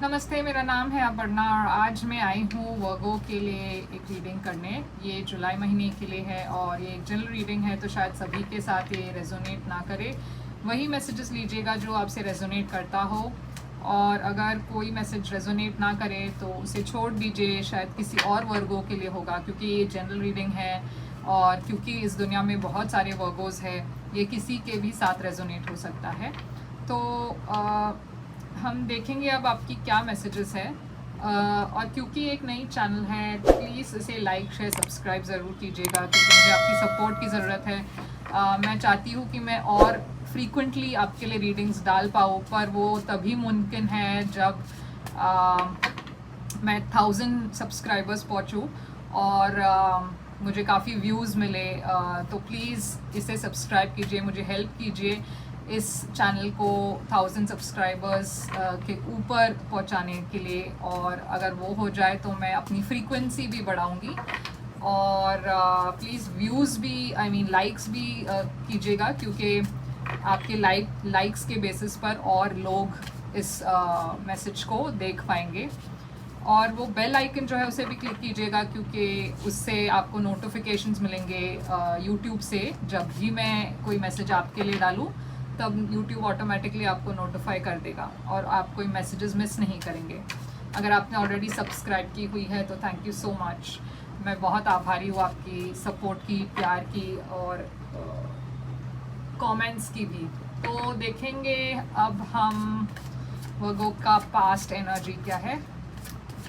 नमस्ते, मेरा नाम है अपर्णा और आज मैं आई हूँ वर्गो के लिए एक रीडिंग करने। ये जुलाई महीने के लिए है और ये एक जनरल रीडिंग है, तो शायद सभी के साथ ये रेजोनेट ना करे। वही मैसेजेस लीजिएगा जो आपसे रेजोनेट करता हो, और अगर कोई मैसेज रेजोनेट ना करे तो उसे छोड़ दीजिए, शायद किसी और वर्गो के लिए होगा, क्योंकि ये जनरल रीडिंग है और क्योंकि इस दुनिया में बहुत सारे वर्गोज़ है, ये किसी के भी साथ रेजोनेट हो सकता है। तो हम देखेंगे अब आपकी क्या मैसेजेस है। और क्योंकि एक नई चैनल है, प्लीज़ इसे लाइक शेयर सब्सक्राइब ज़रूर कीजिएगा, क्योंकि मुझे आपकी सपोर्ट की ज़रूरत है। मैं चाहती हूँ कि मैं और फ्रीक्वेंटली आपके लिए रीडिंग्स डाल पाऊँ, पर वो तभी मुमकिन है जब मैं 1000 सब्सक्राइबर्स पहुँचूँ और मुझे काफ़ी व्यूज़ मिले। तो प्लीज़ इसे सब्सक्राइब कीजिए, मुझे हेल्प कीजिए इस चैनल को 1000 सब्सक्राइबर्स के ऊपर पहुंचाने के लिए। और अगर वो हो जाए तो मैं अपनी फ्रीक्वेंसी भी बढ़ाऊंगी, और प्लीज़ व्यूज़ भी लाइक्स भी कीजिएगा, क्योंकि आपके लाइक्स के बेसिस पर और लोग इस मैसेज को देख पाएंगे। और वो बेल आइकन जो है उसे भी क्लिक कीजिएगा, क्योंकि उससे आपको नोटिफिकेशंस मिलेंगे यूट्यूब से। जब भी मैं कोई मैसेज आपके लिए डालूँ तब यूट्यूब ऑटोमेटिकली आपको नोटिफाई कर देगा और आप कोई मैसेजेस मिस नहीं करेंगे। अगर आपने ऑलरेडी सब्सक्राइब की हुई है तो थैंक यू सो मच। मैं बहुत आभारी हूँ आपकी सपोर्ट की, प्यार की और कमेंट्स की भी। तो देखेंगे अब हम वर्गो का पास्ट एनर्जी क्या है।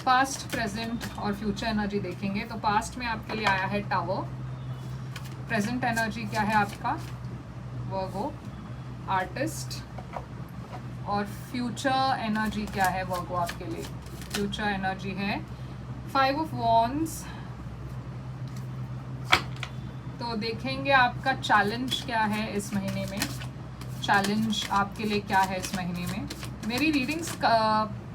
पास्ट, प्रेजेंट और फ्यूचर एनर्जी देखेंगे। तो पास्ट में आपके लिए आया है टावर। प्रेजेंट एनर्जी क्या है आपका, वर्गो आर्टिस्ट। और फ्यूचर एनर्जी क्या है वर्गो आपके लिए। फ्यूचर एनर्जी है 5 ऑफ वॉन्ड्स। तो देखेंगे आपका चैलेंज क्या है इस महीने में। चैलेंज आपके लिए क्या है इस महीने में। मेरी readings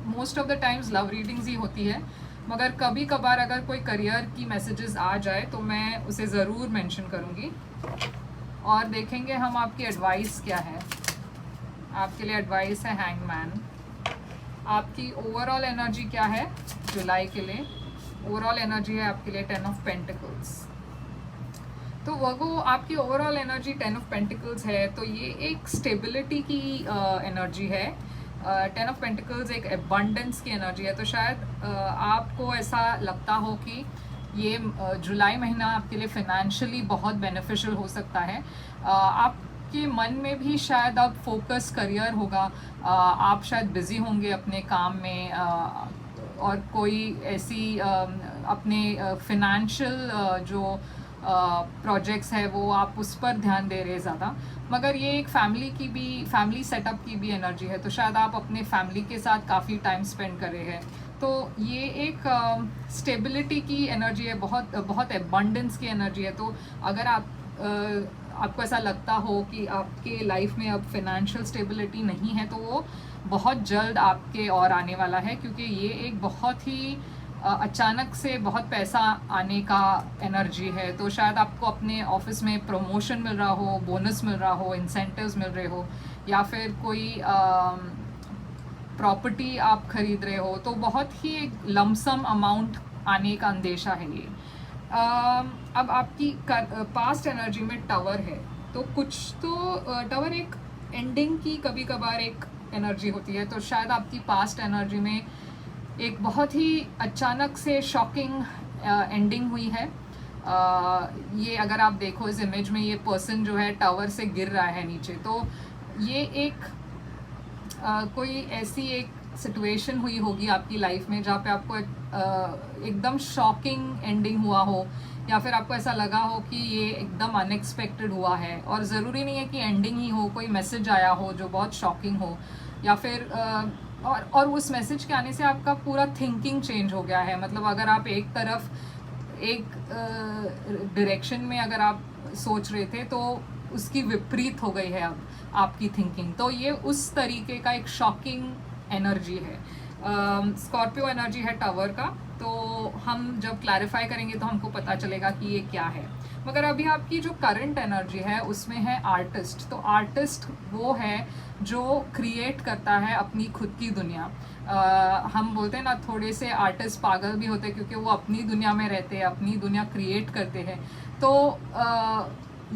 most of the times low readings ही होती है, मगर कभी कभार अगर कोई करियर की मैसेजेस आ जाए तो मैं उसे ज़रूर मेंशन करूँगी। और देखेंगे हम आपकी एडवाइस क्या है। आपके लिए एडवाइस है हैंगमैन। आपकी ओवरऑल एनर्जी क्या है जुलाई के लिए। ओवरऑल एनर्जी है आपके लिए 10 ऑफ पेंटिकल्स। तो वर्गो आपकी ओवरऑल एनर्जी 10 ऑफ पेंटिकल्स है, तो ये एक स्टेबिलिटी की एनर्जी है। 10 ऑफ पेंटिकल्स एक एबंडेंस की एनर्जी है। तो शायद आपको ऐसा लगता हो कि ये जुलाई महीना आपके लिए फिनेंशियली बहुत बेनिफिशियल हो सकता है। आपके मन में भी शायद अब फोकस करियर होगा। आप शायद बिज़ी होंगे अपने काम में, और कोई ऐसी अपने फिनेंशियल जो प्रोजेक्ट्स है वो आप उस पर ध्यान दे रहे हैं ज़्यादा। मगर ये एक फैमिली सेटअप की भी एनर्जी है, तो शायद आप अपने फैमिली के साथ काफ़ी टाइम स्पेंड कर रहे हैं। तो ये एक स्टेबिलिटी की एनर्जी है, बहुत एबंडेंस की एनर्जी है। तो अगर आपको ऐसा लगता हो कि आपके लाइफ में अब फिनेंशियल स्टेबिलिटी नहीं है, तो वो बहुत जल्द आपके और आने वाला है, क्योंकि ये एक बहुत ही अचानक से बहुत पैसा आने का एनर्जी है। तो शायद आपको अपने ऑफिस में प्रमोशन मिल रहा हो, बोनस मिल रहा हो, इंसेंटिव्स मिल रहे हो, या फिर कोई प्रॉपर्टी आप खरीद रहे हो, तो बहुत ही एक लमसम अमाउंट आने का अंदेशा है ये। अब आपकी पास्ट एनर्जी में टावर है, तो कुछ तो टावर एक एंडिंग की कभी कभार एक एनर्जी होती है। तो शायद आपकी पास्ट एनर्जी में एक बहुत ही अचानक से शॉकिंग एंडिंग हुई है। ये अगर आप देखो इस इमेज में, ये पर्सन जो है टावर से गिर रहा है नीचे। तो ये एक कोई ऐसी एक सिचुएशन हुई होगी आपकी लाइफ में जहाँ पे आपको एकदम शॉकिंग एंडिंग हुआ हो, या फिर आपको ऐसा लगा हो कि ये एकदम अनएक्सपेक्टेड हुआ है। और ज़रूरी नहीं है कि एंडिंग ही हो, कोई मैसेज आया हो जो बहुत शॉकिंग हो, या फिर और उस मैसेज के आने से आपका पूरा थिंकिंग चेंज हो गया है। मतलब अगर आप एक तरफ एक डायरेक्शन में अगर आप सोच रहे थे, तो उसकी विपरीत हो गई है अब आपकी थिंकिंग। तो ये उस तरीके का एक शॉकिंग एनर्जी है। स्कॉर्पियो एनर्जी है टावर का। तो हम जब क्लैरिफाई करेंगे तो हमको पता चलेगा कि ये क्या है। मगर अभी आपकी जो करंट एनर्जी है उसमें है आर्टिस्ट। तो आर्टिस्ट वो है जो क्रिएट करता है अपनी खुद की दुनिया। हम बोलते हैं ना, थोड़े से आर्टिस्ट पागल भी होते हैं क्योंकि वो अपनी दुनिया में रहते हैं, अपनी दुनिया क्रिएट करते हैं। तो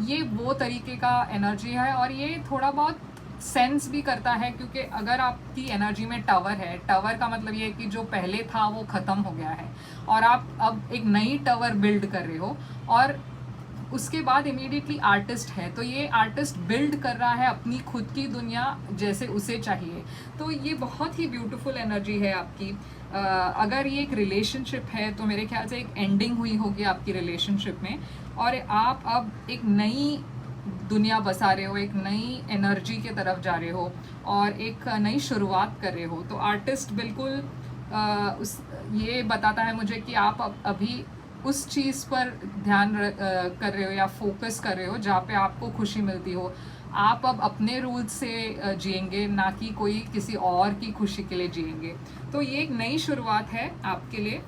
ये वो तरीके का एनर्जी है, और ये थोड़ा बहुत सेंस भी करता है क्योंकि अगर आपकी एनर्जी में टावर है, टावर का मतलब ये है कि जो पहले था वो ख़त्म हो गया है और आप अब एक नई टावर बिल्ड कर रहे हो, और उसके बाद इमीडिएटली आर्टिस्ट है। तो ये आर्टिस्ट बिल्ड कर रहा है अपनी खुद की दुनिया जैसे उसे चाहिए। तो ये बहुत ही ब्यूटीफुल एनर्जी है आपकी। अगर ये एक रिलेशनशिप है तो मेरे ख्याल से एक एंडिंग हुई होगी आपकी रिलेशनशिप में, और आप अब एक नई दुनिया बसा रहे हो, एक नई एनर्जी के तरफ जा रहे हो और एक नई शुरुआत कर रहे हो। तो आर्टिस्ट बिल्कुल उस ये बताता है मुझे कि आप अभी उस चीज़ पर ध्यान कर रहे हो या फोकस कर रहे हो जहाँ पे आपको खुशी मिलती हो। आप अब अपने रूल्स से जिएंगे, ना कि कोई किसी और की खुशी के लिए जिएंगे। तो ये एक नई शुरुआत है आपके लिए।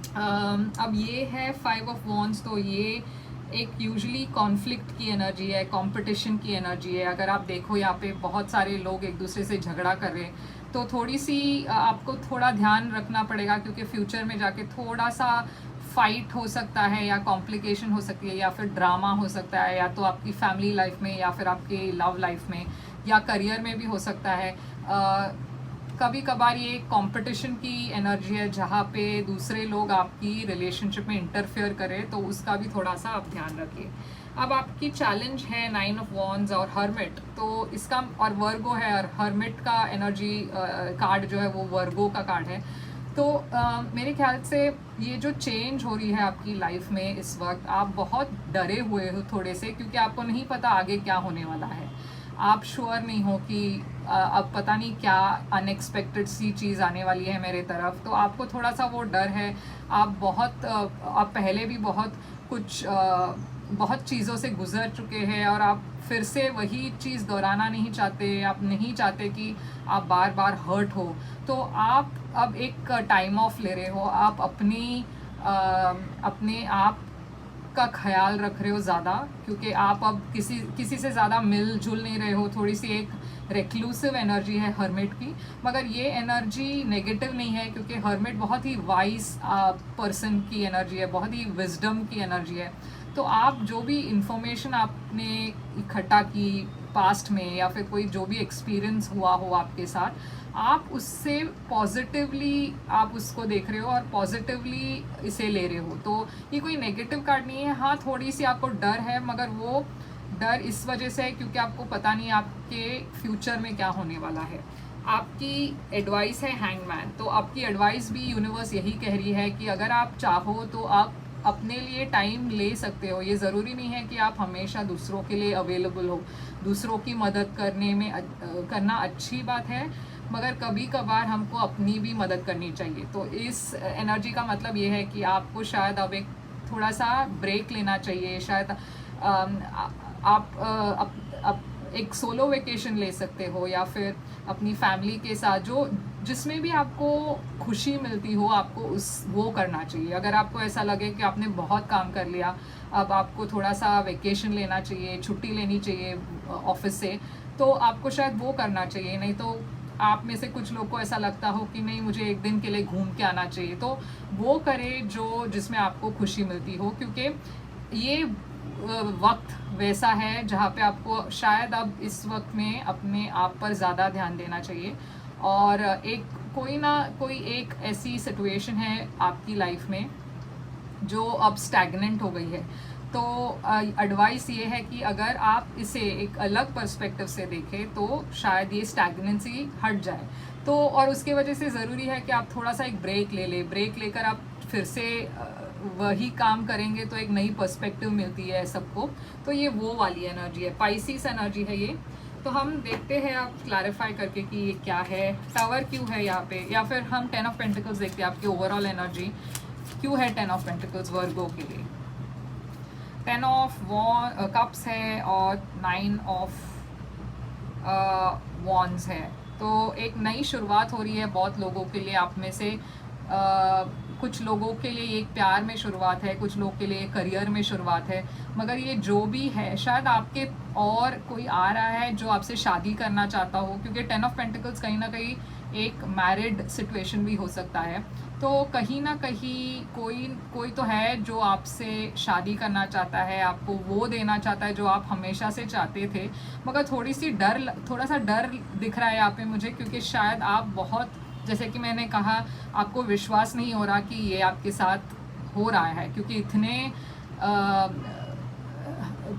अब ये है 5 ऑफ वॉन्ड्स। तो ये एक यूजुअली कॉन्फ्लिक्ट की एनर्जी है, कंपटीशन की एनर्जी है। अगर आप देखो यहाँ पे बहुत सारे लोग एक दूसरे से झगड़ा कर रहे हैं, तो थोड़ी सी आपको थोड़ा ध्यान रखना पड़ेगा क्योंकि फ्यूचर में जाके थोड़ा सा फाइट हो सकता है या कॉम्प्लिकेशन हो सकती है या फिर ड्रामा हो सकता है, या तो आपकी फैमिली लाइफ में या फिर आपके लव लाइफ में या करियर में भी हो सकता है। कभी कभार ये कंपटीशन की एनर्जी है जहाँ पे दूसरे लोग आपकी रिलेशनशिप में इंटरफेयर करें, तो उसका भी थोड़ा सा आप ध्यान रखिए। अब आपकी चैलेंज है 9 ऑफ वॉन्ड्स और हर्मिट। तो इसका और वर्गो है, और हर्मिट का एनर्जी कार्ड जो है वो वर्गो का कार्ड है। तो मेरे ख्याल से ये जो चेंज हो रही है आपकी लाइफ में इस वक्त, आप बहुत डरे हुए हो थोड़े से क्योंकि आपको नहीं पता आगे क्या होने वाला है। आप श्योर नहीं हो कि अब पता नहीं क्या अनएक्सपेक्टेड सी चीज़ आने वाली है मेरे तरफ। तो आपको थोड़ा सा वो डर है। आप पहले भी बहुत चीज़ों से गुजर चुके हैं और आप फिर से वही चीज़ दोहराना नहीं चाहते। आप नहीं चाहते कि आप बार बार हर्ट हो। तो आप अब एक टाइम ऑफ ले रहे हो। आप अपने आप का ख्याल रख रहे हो ज़्यादा, क्योंकि आप अब किसी से ज़्यादा मिलजुल नहीं रहे हो। थोड़ी सी एक रेक्लूसिव एनर्जी है हर्मिट की, मगर ये एनर्जी नेगेटिव नहीं है क्योंकि हर्मिट बहुत ही वाइज पर्सन की एनर्जी है, बहुत ही विजडम की एनर्जी है। तो आप जो भी इंफॉर्मेशन आपने इकट्ठा की पास्ट में या फिर कोई जो भी एक्सपीरियंस हुआ हो आपके साथ, आप उससे पॉजिटिवली आप उसको देख रहे हो और पॉजिटिवली इसे ले रहे हो। तो ये कोई नेगेटिव कार्ड नहीं है। हाँ, थोड़ी सी आपको डर है, मगर वो डर इस वजह से है क्योंकि आपको पता नहीं आपके फ्यूचर में क्या होने वाला है। आपकी एडवाइस है हैंगमैन। तो आपकी एडवाइस भी यूनिवर्स यही कह रही है कि अगर आप चाहो तो आप अपने लिए टाइम ले सकते हो। ये ज़रूरी नहीं है कि आप हमेशा दूसरों के लिए अवेलेबल हो। दूसरों की मदद करना अच्छी बात है, मगर कभी कभार हमको अपनी भी मदद करनी चाहिए। तो इस एनर्जी का मतलब ये है कि आपको शायद अब एक थोड़ा सा ब्रेक लेना चाहिए। शायद आप एक सोलो वेकेशन ले सकते हो या फिर अपनी फैमिली के साथ जिसमें भी आपको खुशी मिलती हो, आपको वो करना चाहिए। अगर आपको ऐसा लगे कि आपने बहुत काम कर लिया, अब आपको थोड़ा सा वेकेशन लेना चाहिए, छुट्टी लेनी चाहिए ऑफिस से, तो आपको शायद वो करना चाहिए। नहीं तो आप में से कुछ लोग को ऐसा लगता हो कि नहीं, मुझे एक दिन के लिए घूम के आना चाहिए, तो वो करे जिसमें आपको खुशी मिलती हो। क्योंकि ये वक्त वैसा है जहाँ पे आपको शायद अब इस वक्त में अपने आप पर ज़्यादा ध्यान देना चाहिए। और कोई एक ऐसी सिचुएशन है आपकी लाइफ में जो अब स्टैग्नेंट हो गई है। तो एडवाइस ये है कि अगर आप इसे एक अलग पर्सपेक्टिव से देखें तो शायद ये स्टैग्नेंसी हट जाए। तो और उसके वजह से ज़रूरी है कि आप थोड़ा सा एक ब्रेक लेकर आप फिर से वही काम करेंगे तो एक नई पर्सपेक्टिव मिलती है सबको। तो ये वो वाली एनर्जी है, पाइसिस एनर्जी है ये। तो हम देखते हैं आप क्लैरिफाई करके कि ये क्या है, टावर क्यों है यहाँ पे, या फिर हम 10 ऑफ पेंटिकल्स देखते हैं आपकी ओवरऑल एनर्जी क्यों है 10 ऑफ पेंटिकल्स वर्गो के लिए। 10 ऑफ कप्स है और 9 ऑफ वॉन्ड्स है। तो एक नई शुरुआत हो रही है बहुत लोगों के लिए। आप में से कुछ लोगों के लिए ये एक प्यार में शुरुआत है, कुछ लोगों के लिए करियर में शुरुआत है, मगर ये जो भी है शायद आपके और कोई आ रहा है जो आपसे शादी करना चाहता हो, क्योंकि 10 ऑफ पेंटिकल्स कहीं ना कहीं एक मैरिड सिचुएशन भी हो सकता है। तो कहीं ना कहीं कोई कोई तो है जो आपसे शादी करना चाहता है, आपको वो देना चाहता है जो आप हमेशा से चाहते थे, मगर थोड़ा सा डर दिख रहा है यहाँ पे मुझे, क्योंकि शायद आप बहुत, जैसे कि मैंने कहा, आपको विश्वास नहीं हो रहा कि ये आपके साथ हो रहा है, क्योंकि इतने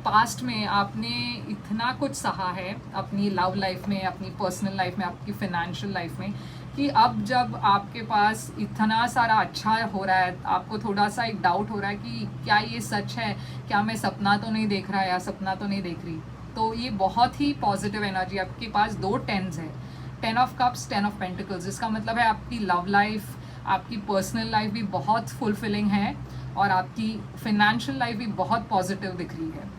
पास्ट में आपने इतना कुछ सहा है अपनी लव लाइफ में, अपनी पर्सनल लाइफ में, आपकी फाइनेंशियल लाइफ में, कि अब जब आपके पास इतना सारा अच्छा हो रहा है, आपको थोड़ा सा एक डाउट हो रहा है कि क्या ये सच है, क्या मैं सपना तो नहीं देख रहा या सपना तो नहीं देख रही। तो ये बहुत ही पॉजिटिव एनर्जी, आपके पास 2 10s है, 10 ऑफ कप्स, 10 ऑफ पेंटिकल्स। इसका मतलब है आपकी लव लाइफ, आपकी पर्सनल लाइफ भी बहुत फुलफिलिंग है और आपकी फाइनेंशियल लाइफ भी बहुत पॉजिटिव दिख रही है।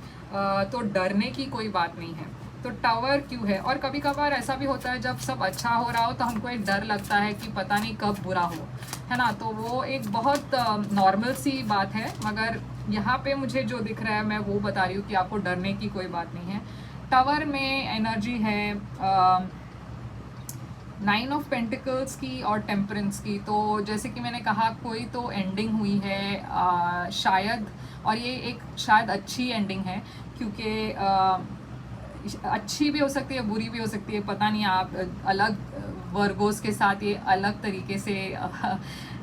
तो डरने की कोई बात नहीं है। तो टावर क्यों है? और कभी कभार ऐसा भी होता है जब सब अच्छा हो रहा हो तो हमको एक डर लगता है कि पता नहीं कब बुरा हो, है ना। तो वो एक बहुत नॉर्मल सी बात है, मगर यहाँ पे मुझे जो दिख रहा है मैं वो बता रही हूँ कि आपको डरने की कोई बात नहीं है। टावर में एनर्जी है 9 ऑफ पेंटिकल्स की और टेम्परेंस की। तो जैसे कि मैंने कहा, कोई तो एंडिंग हुई है शायद, और ये एक शायद अच्छी एंडिंग है, क्योंकि अच्छी भी हो सकती है, बुरी भी हो सकती है, पता नहीं। आप अलग वर्गोस के साथ ये अलग तरीके से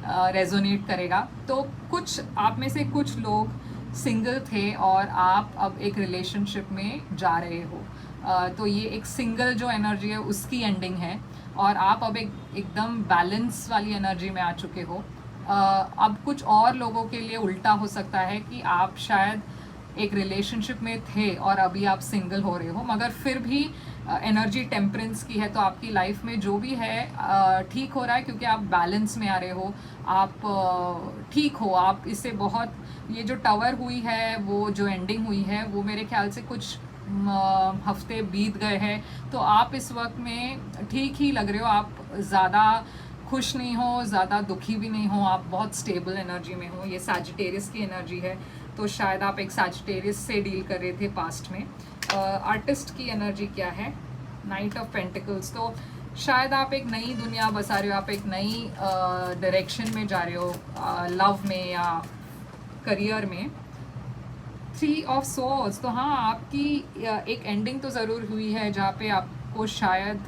रेजोनेट करेगा। तो कुछ आप में से कुछ लोग सिंगल थे और आप अब एक रिलेशनशिप में जा रहे हो। तो ये एक सिंगल जो एनर्जी है उसकी एंडिंग है, और आप अब एकदम बैलेंस वाली एनर्जी में आ चुके हो। अब कुछ और लोगों के लिए उल्टा हो सकता है कि आप शायद एक रिलेशनशिप में थे और अभी आप सिंगल हो रहे हो, मगर फिर भी एनर्जी टेम्परेंस की है। तो आपकी लाइफ में जो भी है ठीक हो रहा है, क्योंकि आप बैलेंस में आ रहे हो, आप ठीक हो। आप इससे बहुत, ये जो टावर हुई है, वो जो एंडिंग हुई है, वो मेरे ख्याल से कुछ हफ्ते बीत गए हैं। तो आप इस वक्त में ठीक ही लग रहे हो, आप ज़्यादा खुश नहीं हो, ज़्यादा दुखी भी नहीं हो, आप बहुत स्टेबल एनर्जी में हो। ये सैजिटेरियस की एनर्जी है, तो शायद आप एक सैजिटेरियस से डील कर रहे थे पास्ट में। आर्टिस्ट की एनर्जी क्या है? Night of pentacles. तो शायद आप एक नई दुनिया बसा रहे हो, आप एक नई डायरेक्शन में जा रहे हो, लव में या करियर में। 3 ऑफ सोर्ड्स। तो हाँ, आपकी एक एंडिंग तो ज़रूर हुई है, जहाँ पे आपको शायद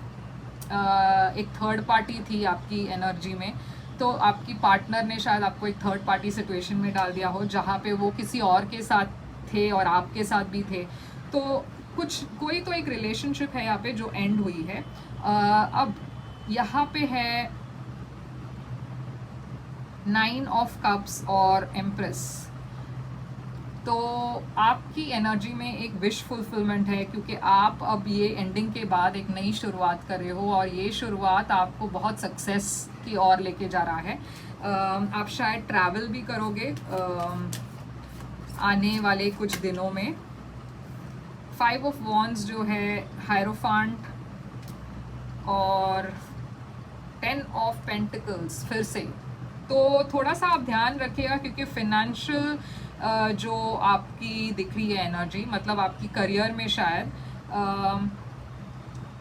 एक थर्ड पार्टी थी आपकी एनर्जी में। तो आपकी पार्टनर ने शायद आपको एक थर्ड पार्टी सिचुएशन में डाल दिया हो, जहाँ पे वो किसी और के साथ थे और आपके साथ भी थे। तो कोई तो एक रिलेशनशिप है यहाँ पे जो एंड हुई है। अब यहाँ पे है 9 ऑफ कप्स और एम्प्रेस। तो आपकी एनर्जी में एक विश फुलफिलमेंट है, क्योंकि आप अब ये एंडिंग के बाद एक नई शुरुआत कर रहे हो, और ये शुरुआत आपको बहुत सक्सेस की ओर लेके जा रहा है। आप शायद ट्रैवल भी करोगे आने वाले कुछ दिनों में। 5 ऑफ वॉन्ड्स जो है, हायरोफांट और 10 ऑफ पेंटिकल्स फिर से। तो थोड़ा सा आप ध्यान रखिएगा, क्योंकि फिनेंशियल जो आपकी दिख रही है एनर्जी, मतलब आपकी करियर में शायद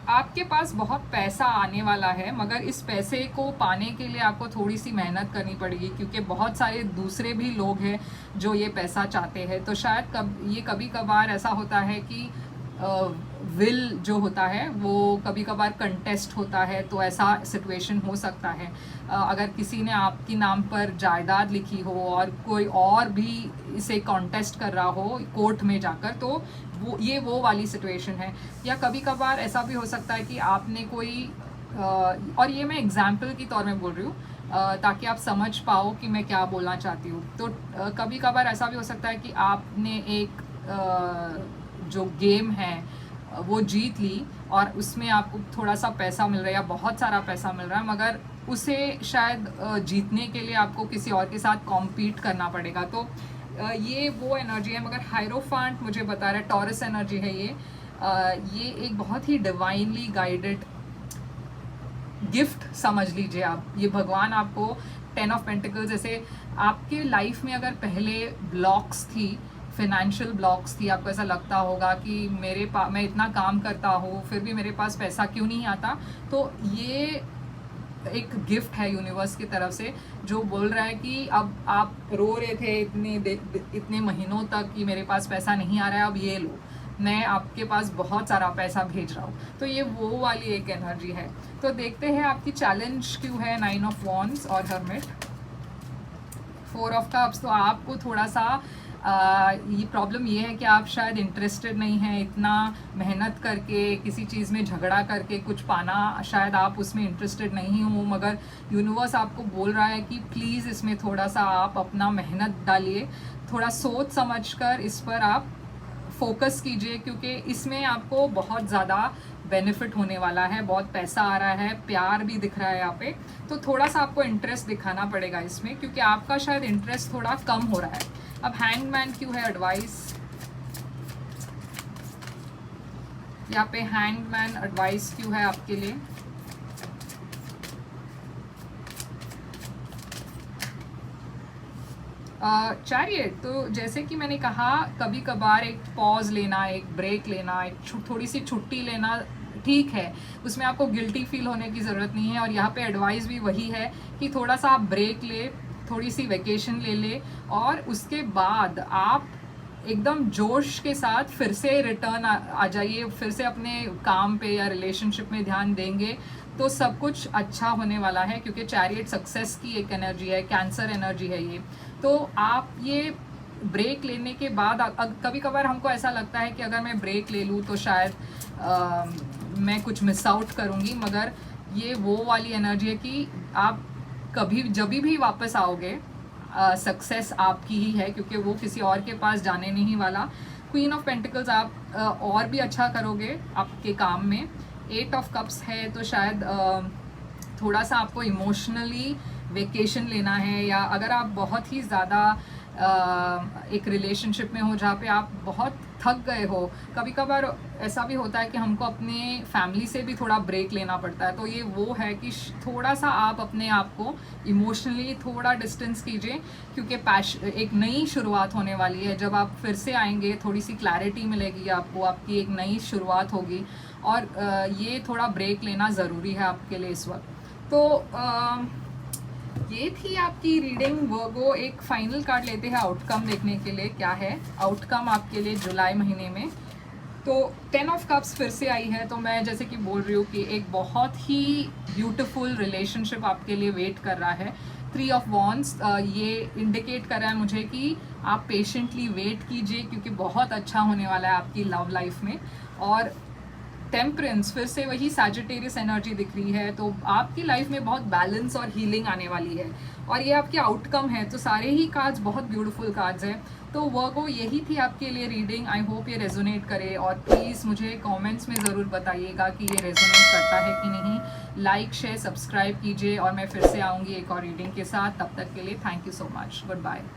आपके पास बहुत पैसा आने वाला है, मगर इस पैसे को पाने के लिए आपको थोड़ी सी मेहनत करनी पड़ेगी, क्योंकि बहुत सारे दूसरे भी लोग हैं जो ये पैसा चाहते हैं। तो शायद ये कभी कभार ऐसा होता है कि विल जो होता है वो कभी कभार कंटेस्ट होता है, तो ऐसा सिचुएशन हो सकता है। अगर किसी ने आपकी नाम पर जायदाद लिखी हो और कोई और भी इसे कॉन्टेस्ट कर रहा हो कोर्ट में जाकर, तो वो वाली सिचुएशन है। या कभी कभार ऐसा भी हो सकता है कि आपने कोई और ये मैं एग्जाम्पल के तौर में बोल रही हूँ, ताकि आप समझ पाओ कि मैं क्या बोलना चाहती हूँ। तो कभी कभार ऐसा भी हो सकता है कि आपने एक जो गेम है वो जीत ली और उसमें आपको थोड़ा सा पैसा मिल रहा है या बहुत सारा पैसा मिल रहा है, मगर उसे शायद जीतने के लिए आपको किसी और के साथ कॉम्पीट करना पड़ेगा। तो ये वो एनर्जी है। मगर हायरोफांट मुझे बता रहा है टॉरस एनर्जी है ये एक बहुत ही डिवाइनली गाइडेड गिफ्ट समझ लीजिए आप। ये भगवान आपको 10 ऑफ पेंटिकल्स, जैसे आपके लाइफ में अगर पहले ब्लॉक्स थी, फिनेंशियल ब्लॉक्स थी, आपको ऐसा लगता होगा कि मैं इतना काम करता हूँ फिर भी मेरे पास पैसा क्यों नहीं आता, तो ये एक गिफ्ट है यूनिवर्स की तरफ से जो बोल रहा है कि अब आप रो रहे थे इतने महीनों तक कि मेरे पास पैसा नहीं आ रहा है, अब ये लो, मैं आपके पास बहुत सारा पैसा भेज रहा हूँ। तो ये वो वाली एक एनर्जी है। तो देखते हैं आपकी चैलेंज क्यों है 9 ऑफ वॉन्ड्स और हर्मिट। 4 ऑफ कप्स, तो आपको थोड़ा सा ये प्रॉब्लम ये है कि आप शायद इंटरेस्टेड नहीं हैं इतना मेहनत करके किसी चीज़ में झगड़ा करके कुछ पाना, शायद आप उसमें इंटरेस्टेड नहीं हो, मगर यूनिवर्स आपको बोल रहा है कि प्लीज़ इसमें थोड़ा सा आप अपना मेहनत डालिए, थोड़ा सोच समझकर इस पर आप फोकस कीजिए, क्योंकि इसमें आपको बहुत ज़्यादा बेनिफिट होने वाला है, बहुत पैसा आ रहा है, प्यार भी दिख रहा है यहाँ पे। तो थोड़ा सा आपको इंटरेस्ट दिखाना पड़ेगा इसमें, क्योंकि आपका शायद इंटरेस्ट थोड़ा कम हो रहा है। अब हैंगमैन क्यों है एडवाइस, यहाँ पे हैंगमैन एडवाइस क्यों है आपके लिए। चैरियट, तो जैसे कि मैंने कहा कभी कभार एक पॉज लेना, एक ब्रेक लेना, एक थोड़ी सी छुट्टी लेना ठीक है, उसमें आपको गिल्टी फील होने की ज़रूरत नहीं है। और यहाँ पे एडवाइस भी वही है कि थोड़ा सा आप ब्रेक ले, थोड़ी सी वेकेशन ले ले, और उसके बाद आप एकदम जोश के साथ फिर से रिटर्न आ जाइए, फिर से अपने काम पे या रिलेशनशिप में ध्यान देंगे तो सब कुछ अच्छा होने वाला है, क्योंकि चैरियट सक्सेस की एक एनर्जी है, कैंसर एनर्जी है ये। तो आप ये ब्रेक लेने के बाद कभी कभार हमको ऐसा लगता है कि अगर मैं ब्रेक ले लूँ तो शायद मैं कुछ मिस आउट करूँगी, मगर ये वो वाली एनर्जी है कि आप कभी जब भी वापस आओगे सक्सेस आपकी ही है, क्योंकि वो किसी और के पास जाने नहीं वाला। क्वीन ऑफ पेंटिकल्स, आप और भी अच्छा करोगे आपके काम में। 8 ऑफ कप्स है, तो शायद थोड़ा सा आपको इमोशनली वेकेशन लेना है, या अगर आप बहुत ही ज़्यादा एक रिलेशनशिप में हो जहाँ पे आप बहुत थक गए हो, कभी कभार ऐसा भी होता है कि हमको अपने फैमिली से भी थोड़ा ब्रेक लेना पड़ता है। तो ये वो है कि थोड़ा सा आप अपने आप को इमोशनली थोड़ा डिस्टेंस कीजिए, क्योंकि एक नई शुरुआत होने वाली है। जब आप फिर से आएंगे थोड़ी सी क्लैरिटी मिलेगी आपको, आपकी एक नई शुरुआत होगी, और ये थोड़ा ब्रेक लेना ज़रूरी है आपके लिए इस वक्त। तो ये थी आपकी रीडिंग वर्गो। एक फाइनल कार्ड लेते हैं आउटकम देखने के लिए, क्या है आउटकम आपके लिए जुलाई महीने में। तो 10 ऑफ कप्स फिर से आई है, तो मैं जैसे कि बोल रही हूँ कि एक बहुत ही ब्यूटीफुल रिलेशनशिप आपके लिए वेट कर रहा है। 3 ऑफ वॉन्ड्स ये इंडिकेट कर रहा है मुझे कि आप पेशेंटली वेट कीजिए, क्योंकि बहुत अच्छा होने वाला है आपकी लव लाइफ में। और टेम्परेंस, फिर से वही सैजिटेरियस एनर्जी दिख रही है, तो आपकी लाइफ में बहुत बैलेंस और हीलिंग आने वाली है, और ये आपके आउटकम है। तो सारे ही कार्ड्स बहुत ब्यूटीफुल कार्ड्स हैं। तो वर्गो, यही थी आपके लिए रीडिंग। आई होप ये रेजोनेट करे, और प्लीज़ मुझे कमेंट्स में ज़रूर बताइएगा कि ये रेजोनेट करता है कि नहीं। लाइक शेयर सब्सक्राइब कीजिए, और मैं फिर से आऊँगी एक और रीडिंग के साथ। तब तक के लिए thank you so much, good bye.